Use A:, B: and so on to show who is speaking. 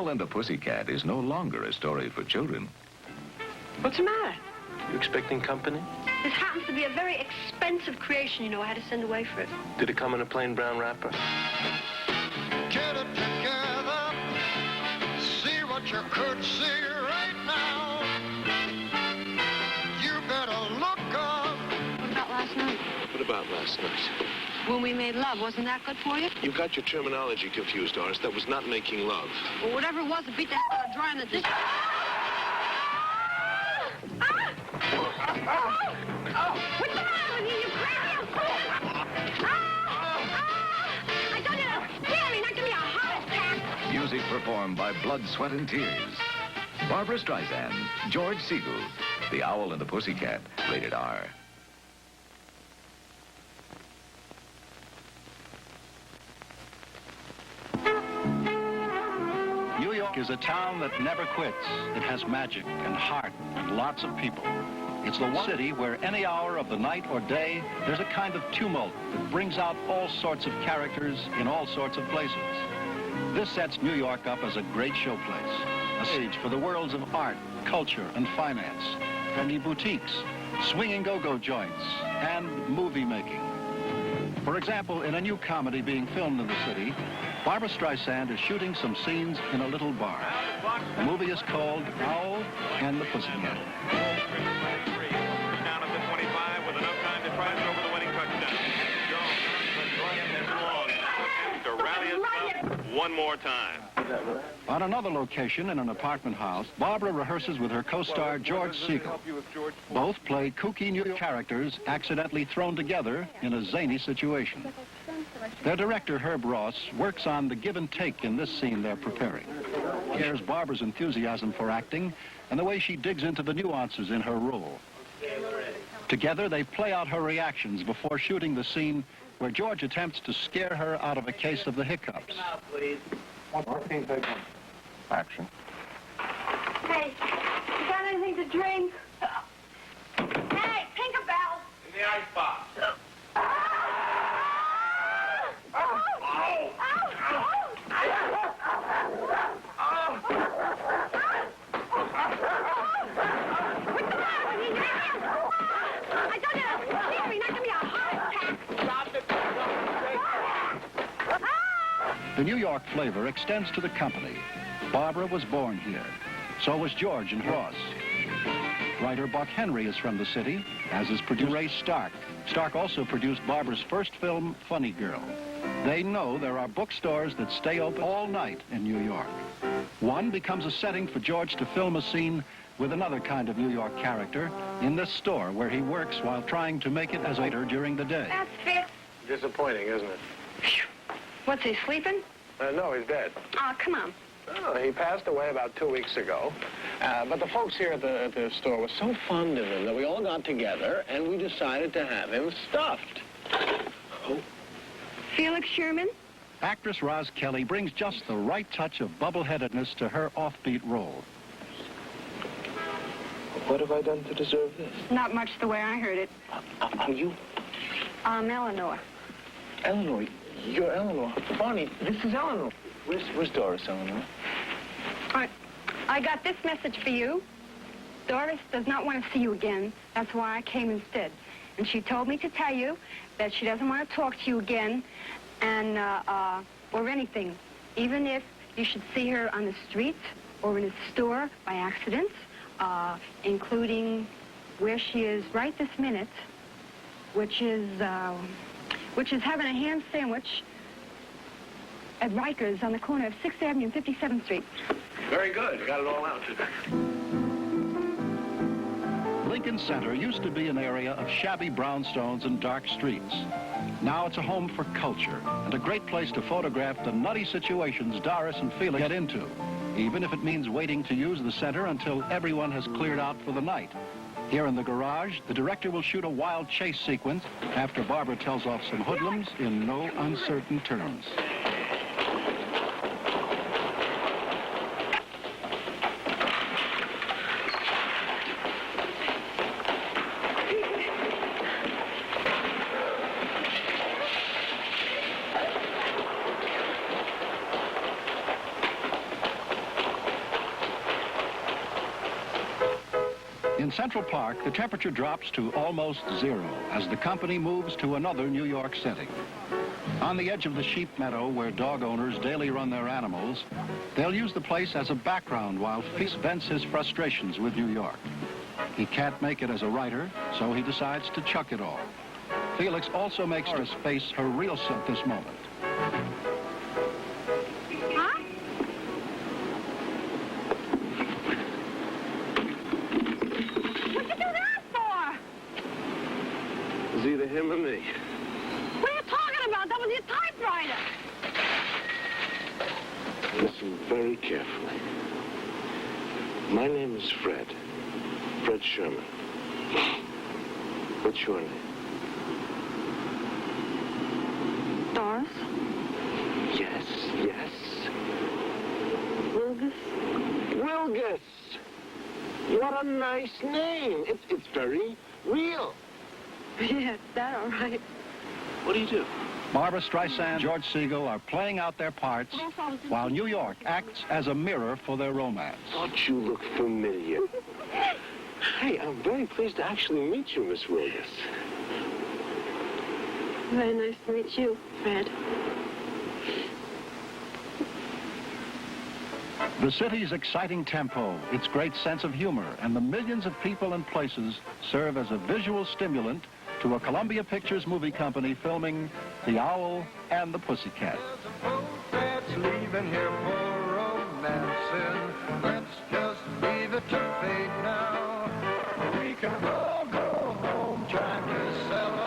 A: Owl and the Pussycat is no longer a story for children.
B: What's the matter?
C: You expecting company?
B: This happens to be a very expensive creation, you know. I had to send away for it.
C: Did it come in a plain brown wrapper?
D: Get it together. See what you could see right now. You better look up.
B: What about last night?
C: What about last night?
B: When we made love, wasn't that good for you?
C: You got your terminology confused, Doris. That was not making love.
B: Well, whatever it was, it beat the hell out of drying the dish. What's the matter with you? You crazy? I told you to scare me, not give me a heart attack.
A: Music performed by Blood, Sweat, and Tears. Barbra Streisand, George Siegel, The Owl and the Pussycat, rated R.
E: New York is a town that never quits. It has magic and heart and lots of people. It's the one city where any hour of the night or day, there's a kind of tumult that brings out all sorts of characters in all sorts of places. This sets New York up as a great showplace, a stage for the worlds of art, culture, and finance, trendy boutiques, swinging go-go joints, and movie making. For example, in a new comedy being filmed in the city, Barbra Streisand is shooting some scenes in a little bar. The movie is called Owl and the Pussycat.
F: Down at the 25 with enough time to try to over the winning touchdown. To rally us up one more time.
E: On another location in an apartment house, Barbra rehearses with her co-star George Siegel. Both play kooky new characters accidentally thrown together in a zany situation. Their director, Herb Ross, works on the give and take in this scene they're preparing. He shares Barbra's enthusiasm for acting and the way she digs into the nuances in her role. Together, they play out her reactions before shooting the scene where George attempts to scare her out of a case of the hiccups.
C: Action.
B: Hey, you got anything to drink? Hey, Tinkerbell!
F: In the icebox.
B: What's the matter with you? I told you to scare me, not give me a heart attack.
E: The New York flavor extends to the company. Barbra was born here. So was George and Ross. Writer Buck Henry is from the city, as is producer Ray Stark. Stark also produced Barbra's first film, Funny Girl. They know there are bookstores that stay open all night in New York. One becomes a setting for George to film a scene with another kind of New York character in this store where he works while trying to make it as a waiter during the day.
B: That's fit.
C: Disappointing, isn't it?
B: What's he, sleeping?
C: No, he's dead.
B: Oh, come on.
C: Oh, he passed away about 2 weeks ago. But the folks here at the store were so fond of him that we all got together and we decided to have him stuffed. Oh.
B: Felix Sherman?
E: Actress Roz Kelly brings just the right touch of bubbleheadedness to her offbeat role.
C: What have I done to deserve this?
B: Not much the way I heard it.
C: Are you?
B: Eleanor.
C: Eleanor, you're Eleanor. Barney, this is Eleanor. Where's Doris, Eleanor?
B: I got this message for you. Doris does not want to see you again. That's why I came instead. And she told me to tell you that she doesn't want to talk to you again and, or anything. Even if you should see her on the street or in a store by accident, including where she is right this minute, which is having a ham sandwich at Rikers on the corner of 6th Avenue and 57th Street.
C: Very good. You got it all out.
E: Lincoln Center used to be an area of shabby brownstones and dark streets. Now it's a home for culture and a great place to photograph the nutty situations Doris and Felix get into, even if it means waiting to use the center until everyone has cleared out for the night. Here in the garage, the director will shoot a wild chase sequence after Barbra tells off some hoodlums in no uncertain terms. In Central Park, the temperature drops to almost zero as the company moves to another New York setting. On the edge of the sheep meadow where dog owners daily run their animals, they'll use the place as a background while Felix vents his frustrations with New York. He can't make it as a writer, so he decides to chuck it all. Felix also makes her face her real self this moment.
B: Huh? What'd you do that for?
C: It's either him or me.
B: What are you talking about? That was your typewriter.
C: Listen very carefully. My name is Fred. Fred Sherman. What's your name?
B: Doris?
C: Yes, yes.
B: Wilgus?
C: Wilgus! What a nice name. It's very real.
B: Yeah, that all right.
C: What do you do?
E: Barbra Streisand and George Segal are playing out their parts while New York acts as a mirror for their romance.
C: Don't you look familiar? Hey, I'm very pleased to actually meet you, Miss Wilgus.
B: Very nice to meet you, Fred.
E: The city's exciting tempo, its great sense of humor, and the millions of people and places serve as a visual stimulant to a Columbia Pictures movie company filming The Owl and the Pussycat.
D: There's a boat that's leaving here for romancing. Let's just leave it to fate now. We can all go home trying to sell